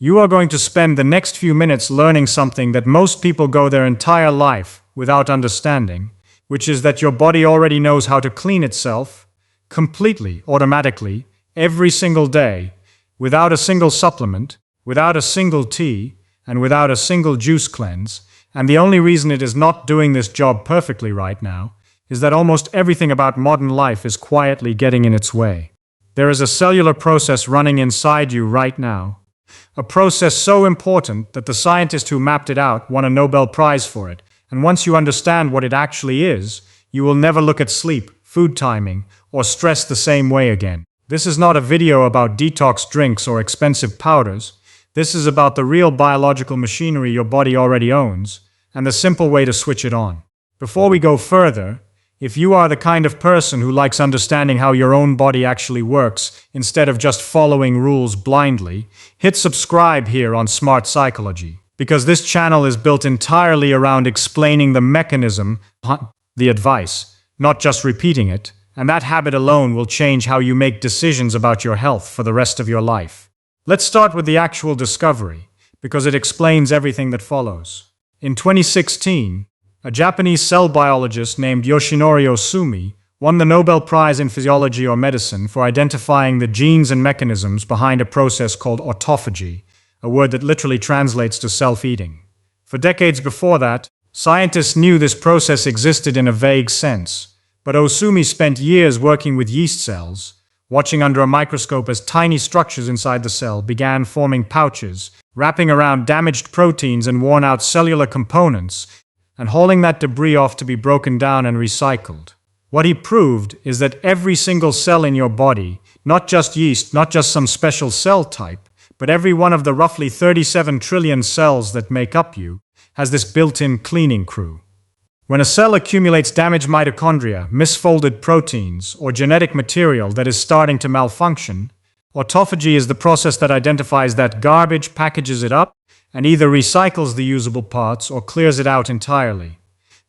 You are going to spend the next few minutes learning something that most people go their entire life without understanding, which is that your body already knows how to clean itself completely, automatically, every single day, without a single supplement, without a single tea, and without a single juice cleanse. And the only reason it is not doing this job perfectly right now is that almost everything about modern life is quietly getting in its way. There is a cellular process running inside you right now. A process so important that the scientist who mapped it out won a Nobel Prize for it. And once you understand what it actually is, you will never look at sleep, food timing, or stress the same way again. This is not a video about detox drinks or expensive powders. This is about the real biological machinery your body already owns, and the simple way to switch it on. Before we go further, if you are the kind of person who likes understanding how your own body actually works instead of just following rules blindly, hit subscribe here on Smart Psychology, because this channel is built entirely around explaining the mechanism, the advice, not just repeating it, and that habit alone will change how you make decisions about your health for the rest of your life. Let's start with the actual discovery, because it explains everything that follows. In 2016, a Japanese cell biologist named Yoshinori Ohsumi won the Nobel Prize in Physiology or Medicine for identifying the genes and mechanisms behind a process called autophagy, a word that literally translates to self-eating. For decades before that, scientists knew this process existed in a vague sense, but Ohsumi spent years working with yeast cells, watching under a microscope as tiny structures inside the cell began forming pouches, wrapping around damaged proteins and worn-out cellular components, and hauling that debris off to be broken down and recycled. What he proved is that every single cell in your body, not just yeast, not just some special cell type, but every one of the roughly 37 trillion cells that make up you, has this built-in cleaning crew. When a cell accumulates damaged mitochondria, misfolded proteins, or genetic material that is starting to malfunction, autophagy is the process that identifies that garbage, packages it up, and either recycles the usable parts or clears it out entirely.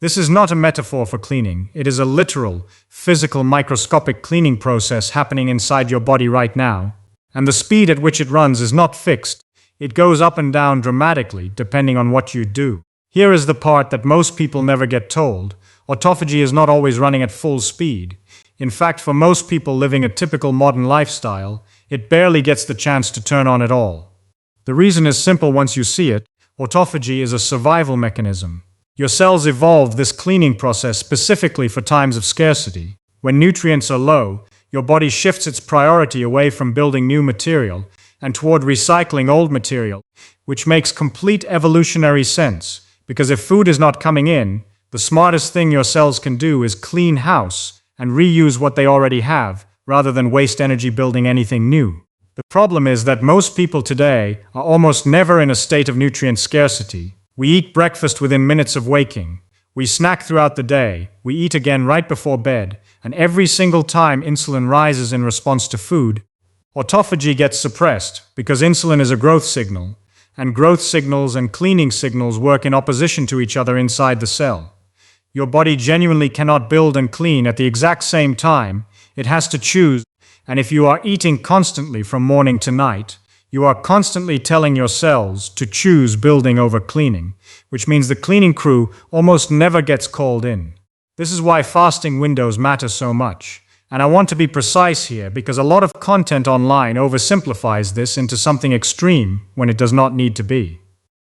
This is not a metaphor for cleaning. It is a literal, physical, microscopic cleaning process happening inside your body right now. And the speed at which it runs is not fixed. It goes up and down dramatically, depending on what you do. Here is the part that most people never get told. Autophagy is not always running at full speed. In fact, for most people living a typical modern lifestyle, it barely gets the chance to turn on at all. The reason is simple once you see it. Autophagy is a survival mechanism. Your cells evolved this cleaning process specifically for times of scarcity. When nutrients are low, your body shifts its priority away from building new material and toward recycling old material, which makes complete evolutionary sense, because if food is not coming in, the smartest thing your cells can do is clean house and reuse what they already have, rather than waste energy building anything new. The problem is that most people today are almost never in a state of nutrient scarcity. We eat breakfast within minutes of waking. We snack throughout the day. We eat again right before bed. And every single time insulin rises in response to food, autophagy gets suppressed because insulin is a growth signal, and growth signals and cleaning signals work in opposition to each other inside the cell. Your body genuinely cannot build and clean at the exact same time. It has to choose. And if you are eating constantly from morning to night, you are constantly telling your cells to choose building over cleaning, which means the cleaning crew almost never gets called in. This is why fasting windows matter so much. And I want to be precise here because a lot of content online oversimplifies this into something extreme when it does not need to be.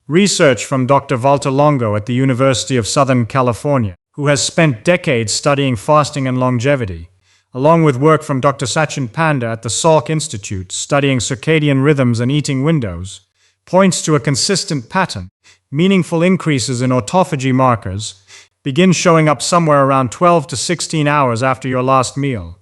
Research from Dr. Walter Longo at the University of Southern California, who has spent decades studying fasting and longevity, along with work from Dr. Sachin Panda at the Salk Institute studying circadian rhythms and eating windows, points to a consistent pattern. Meaningful increases in autophagy markers begin showing up somewhere around 12 to 16 hours after your last meal,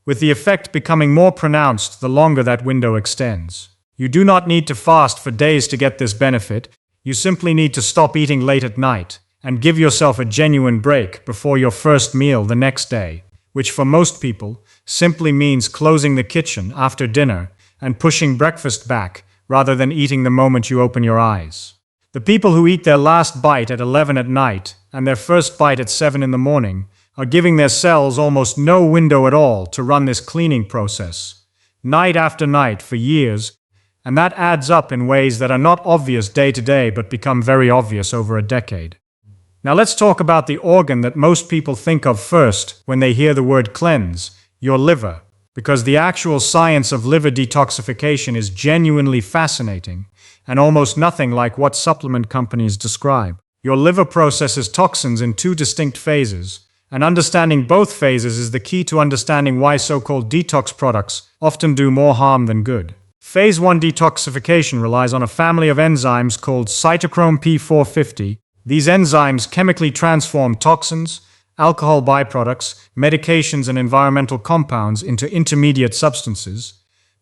with the effect becoming more pronounced the longer that window extends. You do not need to fast for days to get this benefit. You simply need to stop eating late at night and give yourself a genuine break before your first meal the next day, which for most people simply means closing the kitchen after dinner and pushing breakfast back rather than eating the moment you open your eyes. The people who eat their last bite at 11 at night and their first bite at 7 in the morning are giving their cells almost no window at all to run this cleaning process, night after night for years, And that adds up in ways that are not obvious day to day but become very obvious over a decade. Now let's talk about the organ that most people think of first when they hear the word cleanse, your liver, because the actual science of liver detoxification is genuinely fascinating and almost nothing like what supplement companies describe. Your liver processes toxins in two distinct phases, and understanding both phases is the key to understanding why so-called detox products often do more harm than good. Phase 1 detoxification relies on a family of enzymes called cytochrome P450. These enzymes chemically transform toxins, alcohol byproducts, medications, and environmental compounds into intermediate substances.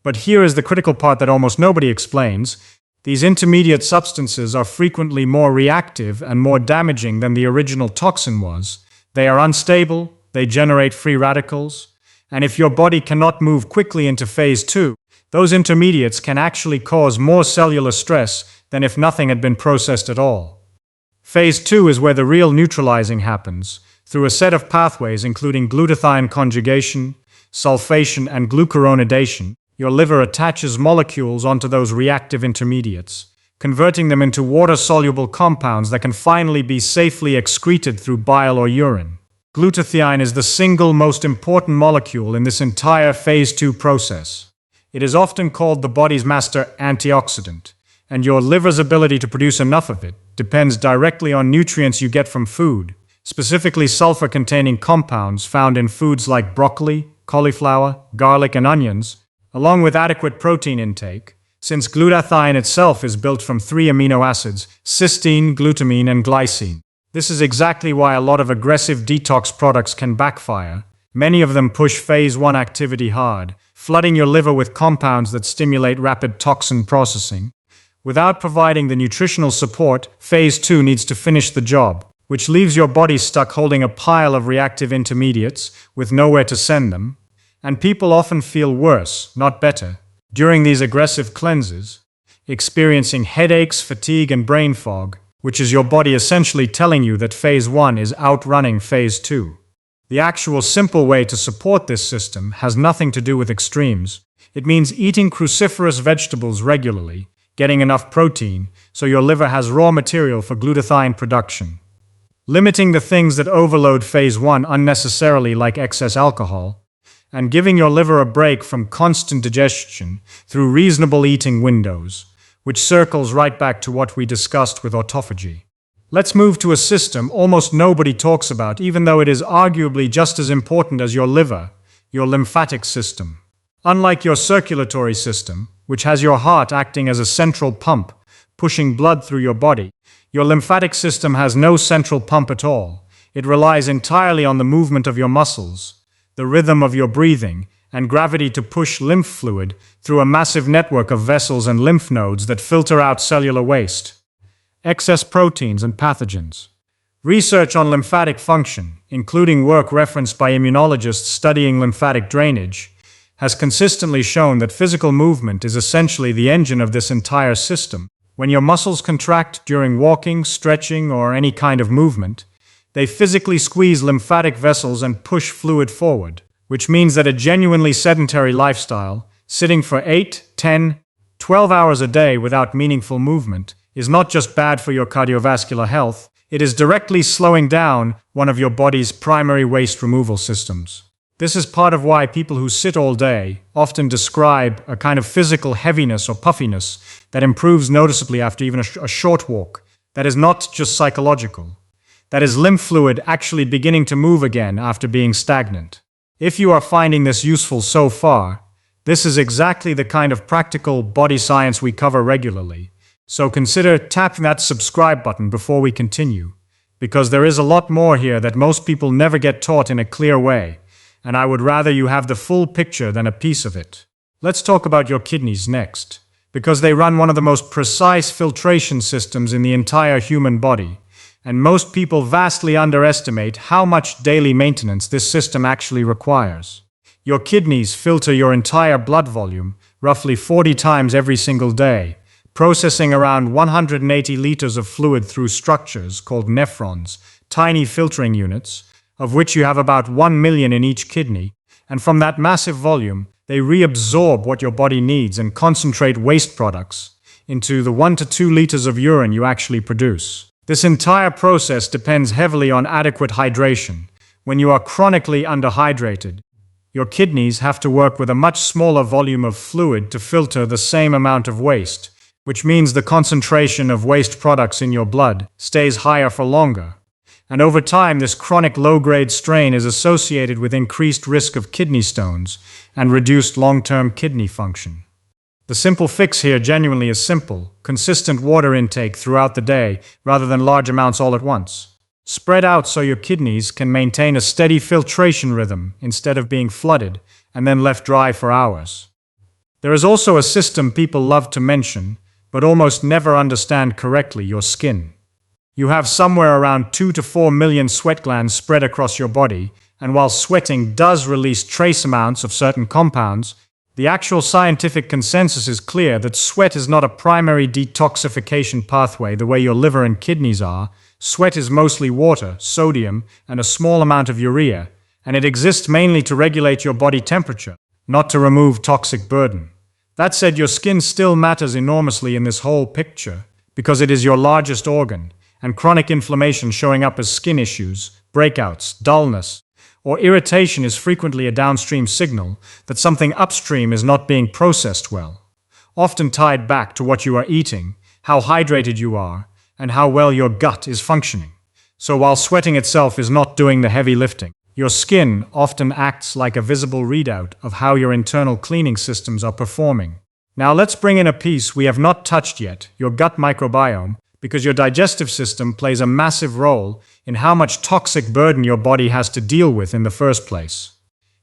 But here is the critical part that almost nobody explains. These intermediate substances are frequently more reactive and more damaging than the original toxin was. They are unstable, they generate free radicals, and if your body cannot move quickly into phase 2, those intermediates can actually cause more cellular stress than if nothing had been processed at all. Phase 2 is where the real neutralizing happens, through a set of pathways including glutathione conjugation, sulfation, and glucuronidation. Your liver attaches molecules onto those reactive intermediates, converting them into water-soluble compounds that can finally be safely excreted through bile or urine. Glutathione is the single most important molecule in this entire phase 2 process. It is often called the body's master antioxidant, and your liver's ability to produce enough of it depends directly on nutrients you get from food, specifically sulfur-containing compounds found in foods like broccoli, cauliflower, garlic, and onions, along with adequate protein intake, since glutathione itself is built from 3 amino acids, cysteine, glutamine, and glycine. This is exactly why a lot of aggressive detox products can backfire. Many of them push phase 1 activity hard, flooding your liver with compounds that stimulate rapid toxin processing. Without providing the nutritional support, phase 2 needs to finish the job, which leaves your body stuck holding a pile of reactive intermediates with nowhere to send them. And people often feel worse, not better, during these aggressive cleanses, experiencing headaches, fatigue, and brain fog, which is your body essentially telling you that phase 1 is outrunning phase 2. The actual simple way to support this system has nothing to do with extremes. It means eating cruciferous vegetables regularly, getting enough protein, so your liver has raw material for glutathione production. Limiting the things that overload phase 1 unnecessarily, like excess alcohol, and giving your liver a break from constant digestion through reasonable eating windows, which circles right back to what we discussed with autophagy. Let's move to a system almost nobody talks about, even though it is arguably just as important as your liver, your lymphatic system. Unlike your circulatory system, which has your heart acting as a central pump, pushing blood through your body, your lymphatic system has no central pump at all. It relies entirely on the movement of your muscles, the rhythm of your breathing, and gravity to push lymph fluid through a massive network of vessels and lymph nodes that filter out cellular waste, excess proteins, and pathogens. Research on lymphatic function, including work referenced by immunologists studying lymphatic drainage, has consistently shown that physical movement is essentially the engine of this entire system. When your muscles contract during walking, stretching, or any kind of movement, they physically squeeze lymphatic vessels and push fluid forward, which means that a genuinely sedentary lifestyle, sitting for 8, 10, 12 hours a day without meaningful movement, is not just bad for your cardiovascular health, it is directly slowing down one of your body's primary waste removal systems. This is part of why people who sit all day often describe a kind of physical heaviness or puffiness that improves noticeably after even a short walk. That is not just psychological. That is lymph fluid actually beginning to move again after being stagnant. If you are finding this useful so far, this is exactly the kind of practical body science we cover regularly. So consider tapping that subscribe button before we continue, because there is a lot more here that most people never get taught in a clear way, and I would rather you have the full picture than a piece of it. Let's talk about your kidneys next, because they run one of the most precise filtration systems in the entire human body, and most people vastly underestimate how much daily maintenance this system actually requires. Your kidneys filter your entire blood volume, roughly 40 times every single day, processing around 180 liters of fluid through structures called nephrons, tiny filtering units, of which you have about 1 million in each kidney, and from that massive volume, They reabsorb what your body needs and concentrate waste products into the 1 to 2 liters of urine you actually produce. This entire process depends heavily on adequate hydration. When you are chronically underhydrated, your kidneys have to work with a much smaller volume of fluid to filter the same amount of waste, which means the concentration of waste products in your blood stays higher for longer. And over time, this chronic low-grade strain is associated with increased risk of kidney stones and reduced long-term kidney function. The simple fix here genuinely is simple: consistent water intake throughout the day rather than large amounts all at once. Spread out so your kidneys can maintain a steady filtration rhythm instead of being flooded and then left dry for hours. There is also a system people love to mention, but almost never understand correctly: your skin. You have somewhere around 2 to 4 million sweat glands spread across your body, and while sweating does release trace amounts of certain compounds, the actual scientific consensus is clear that sweat is not a primary detoxification pathway the way your liver and kidneys are. Sweat is mostly water, sodium, and a small amount of urea, and it exists mainly to regulate your body temperature, not to remove toxic burden. That said, your skin still matters enormously in this whole picture, because it is your largest organ, and chronic inflammation showing up as skin issues, breakouts, dullness, or irritation is frequently a downstream signal that something upstream is not being processed well, often tied back to what you are eating, how hydrated you are, and how well your gut is functioning. So while sweating itself is not doing the heavy lifting, your skin often acts like a visible readout of how your internal cleaning systems are performing. Now let's bring in a piece we have not touched yet: your gut microbiome, because your digestive system plays a massive role in how much toxic burden your body has to deal with in the first place.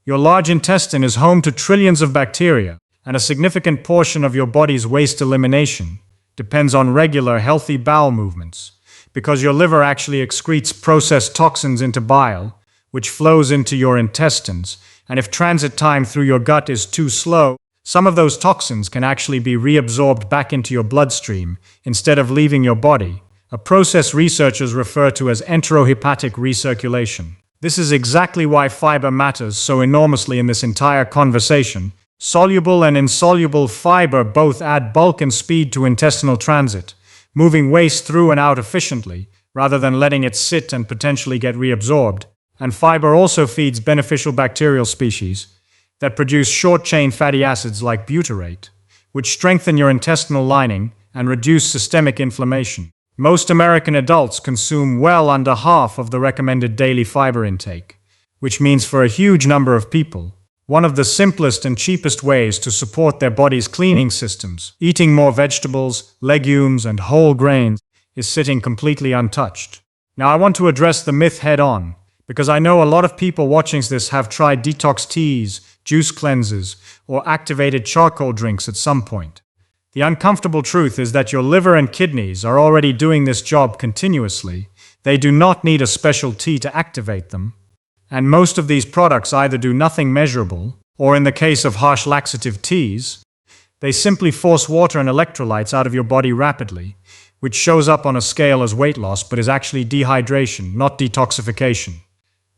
Your large intestine is home to trillions of bacteria, and a significant portion of your body's waste elimination depends on regular, healthy bowel movements, because your liver actually excretes processed toxins into bile, which flows into your intestines, and if transit time through your gut is too slow, some of those toxins can actually be reabsorbed back into your bloodstream instead of leaving your body, a process researchers refer to as enterohepatic recirculation. This is exactly why fiber matters so enormously in this entire conversation. Soluble and insoluble fiber both add bulk and speed to intestinal transit, moving waste through and out efficiently, rather than letting it sit and potentially get reabsorbed. And fiber also feeds beneficial bacterial species that produce short-chain fatty acids like butyrate, which strengthen your intestinal lining and reduce systemic inflammation. Most American adults consume well under half of the recommended daily fiber intake, which means for a huge number of people, one of the simplest and cheapest ways to support their body's cleaning systems, eating more vegetables, legumes, and whole grains, is sitting completely untouched. Now I want to address the myth head-on, because I know a lot of people watching this have tried detox teas, juice cleanses, or activated charcoal drinks at some point. The uncomfortable truth is that your liver and kidneys are already doing this job continuously. They do not need a special tea to activate them. And most of these products either do nothing measurable, or in the case of harsh laxative teas, they simply force water and electrolytes out of your body rapidly, which shows up on a scale as weight loss but is actually dehydration, not detoxification.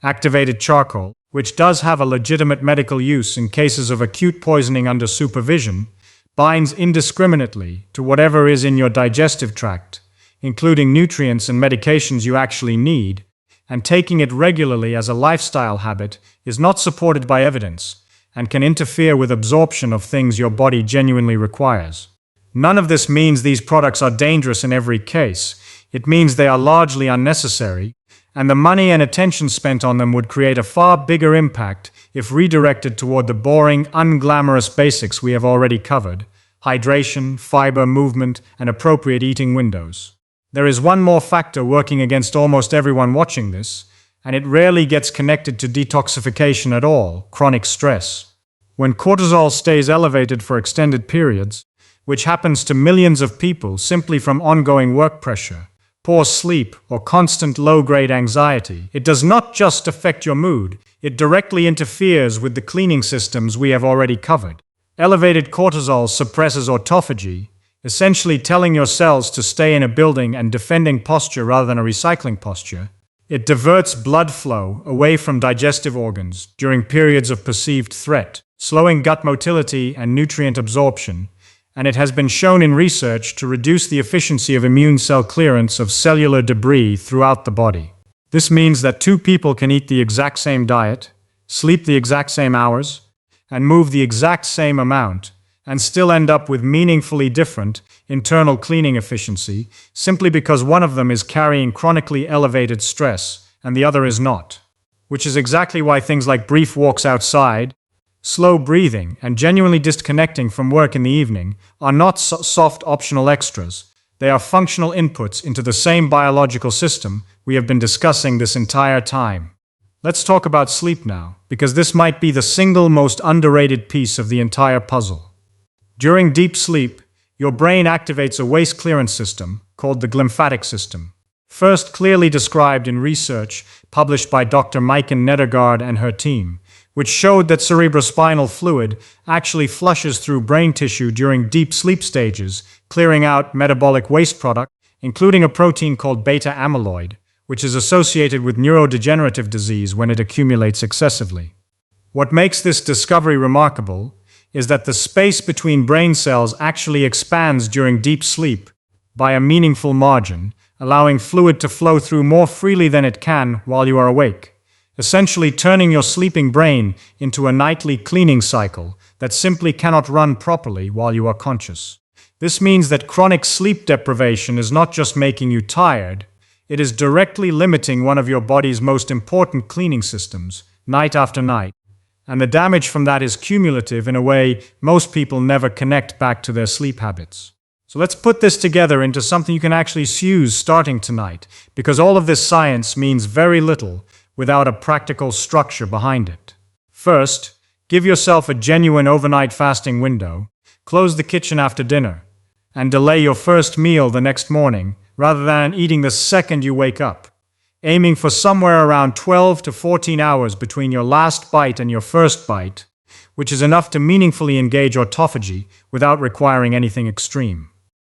Activated charcoal, which does have a legitimate medical use in cases of acute poisoning under supervision, binds indiscriminately to whatever is in your digestive tract, including nutrients and medications you actually need, and taking it regularly as a lifestyle habit is not supported by evidence and can interfere with absorption of things your body genuinely requires. None of this means these products are dangerous in every case. It means they are largely unnecessary, and the money and attention spent on them would create a far bigger impact if redirected toward the boring, unglamorous basics we have already covered: hydration, fiber, movement, and appropriate eating windows. There is one more factor working against almost everyone watching this, and it rarely gets connected to detoxification at all: chronic stress. When cortisol stays elevated for extended periods, which happens to millions of people simply from ongoing work pressure, poor sleep, or constant low-grade anxiety, it does not just affect your mood, it directly interferes with the cleaning systems we have already covered. Elevated cortisol suppresses autophagy, essentially telling your cells to stay in a building and defending posture rather than a recycling posture. It diverts blood flow away from digestive organs during periods of perceived threat, slowing gut motility and nutrient absorption, and it has been shown in research to reduce the efficiency of immune cell clearance of cellular debris throughout the body. This means that two people can eat the exact same diet, sleep the exact same hours, and move the exact same amount, and still end up with meaningfully different internal cleaning efficiency, simply because one of them is carrying chronically elevated stress and the other is not. Which is exactly why things like brief walks outside, slow breathing, and genuinely disconnecting from work in the evening are not soft optional extras. They are functional inputs into the same biological system we have been discussing this entire time. Let's talk about sleep now, because this might be the single most underrated piece of the entire puzzle. During deep sleep, your brain activates a waste clearance system called the lymphatic system. First clearly described in research published by Dr. Maiken Nedergaard and her team, which showed that cerebrospinal fluid actually flushes through brain tissue during deep sleep stages, clearing out metabolic waste products, including a protein called beta amyloid, which is associated with neurodegenerative disease when it accumulates excessively. What makes this discovery remarkable is that the space between brain cells actually expands during deep sleep by a meaningful margin, allowing fluid to flow through more freely than it can while you are awake, essentially turning your sleeping brain into a nightly cleaning cycle that simply cannot run properly while you are conscious. This means that chronic sleep deprivation is not just making you tired, it is directly limiting one of your body's most important cleaning systems, night after night, and the damage from that is cumulative in a way most people never connect back to their sleep habits. So let's put this together into something you can actually use starting tonight, because all of this science means very little without a practical structure behind it. First, give yourself a genuine overnight fasting window, close the kitchen after dinner, and delay your first meal the next morning rather than eating the second you wake up, aiming for somewhere around 12 to 14 hours between your last bite and your first bite, which is enough to meaningfully engage autophagy without requiring anything extreme.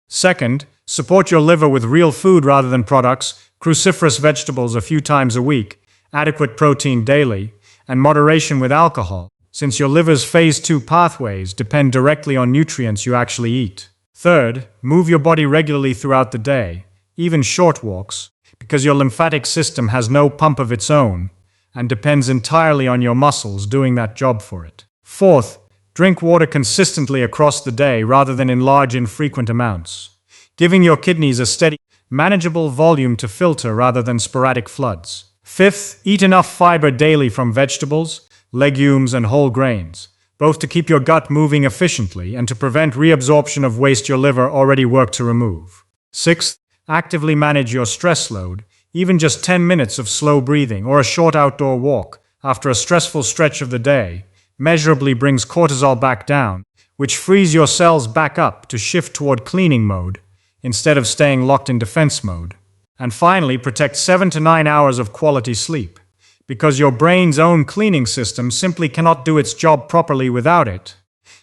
Second, support your liver with real food rather than products, cruciferous vegetables a few times a week, adequate protein daily, and moderation with alcohol, since your liver's phase 2 pathways depend directly on nutrients you actually eat. Third, move your body regularly throughout the day, even short walks, because your lymphatic system has no pump of its own and depends entirely on your muscles doing that job for it. Fourth, drink water consistently across the day rather than in large infrequent amounts, giving your kidneys a steady, manageable volume to filter rather than sporadic floods. Fifth, eat enough fiber daily from vegetables, legumes, and whole grains, both to keep your gut moving efficiently and to prevent reabsorption of waste your liver already worked to remove. Sixth, actively manage your stress load, even just 10 minutes of slow breathing or a short outdoor walk after a stressful stretch of the day measurably brings cortisol back down, which frees your cells back up to shift toward cleaning mode instead of staying locked in defense mode. And finally, protect 7 to 9 hours of quality sleep, because your brain's own cleaning system simply cannot do its job properly without it,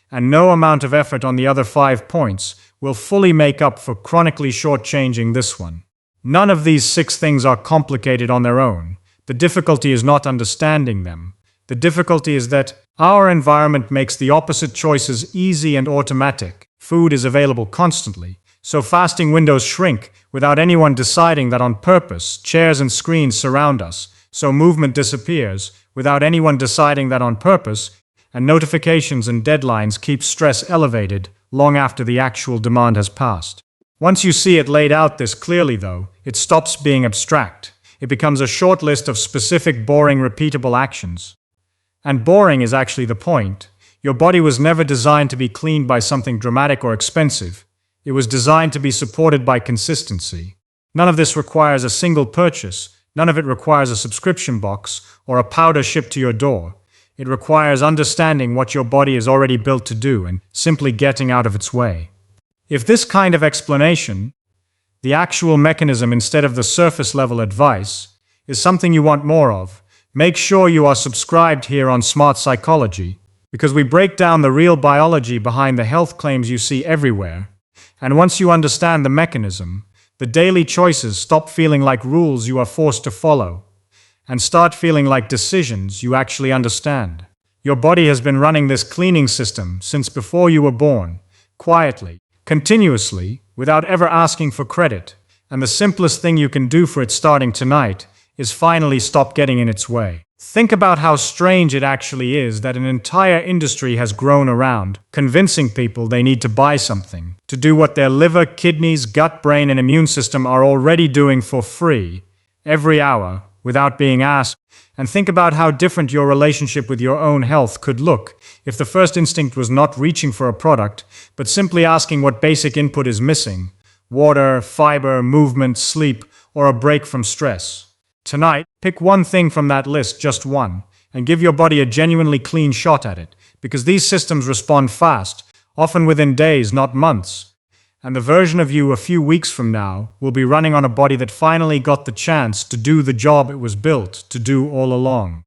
and no amount of effort on the other 5 points will fully make up for chronically shortchanging this one. None of these 6 things are complicated on their own. The difficulty is not understanding them. The difficulty is that our environment makes the opposite choices easy and automatic. Food is available constantly, so fasting windows shrink without anyone deciding that on purpose. Chairs and screens surround us, so movement disappears without anyone deciding that on purpose, and notifications and deadlines keep stress elevated long after the actual demand has passed. Once you see it laid out this clearly, though, it stops being abstract. It becomes a short list of specific, boring, repeatable actions. And boring is actually the point. Your body was never designed to be cleaned by something dramatic or expensive. It was designed to be supported by consistency. None of this requires a single purchase. None of it requires a subscription box or a powder shipped to your door. It requires understanding what your body is already built to do and simply getting out of its way. If this kind of explanation, the actual mechanism instead of the surface-level advice, is something you want more of, make sure you are subscribed here on Smart Psychology, because we break down the real biology behind the health claims you see everywhere. And once you understand the mechanism, the daily choices stop feeling like rules you are forced to follow, and start feeling like decisions you actually understand. Your body has been running this cleaning system since before you were born, quietly, continuously, without ever asking for credit. And the simplest thing you can do for it starting tonight is finally stop getting in its way. Think about how strange it actually is that an entire industry has grown around, convincing people they need to buy something, to do what their liver, kidneys, gut, brain, and immune system are already doing for free, every hour, without being asked. And think about how different your relationship with your own health could look if the first instinct was not reaching for a product, but simply asking what basic input is missing: water, fiber, movement, sleep, or a break from stress. Tonight, pick one thing from that list, just one, and give your body a genuinely clean shot at it, because these systems respond fast, often within days, not months. And the version of you a few weeks from now will be running on a body that finally got the chance to do the job it was built to do all along.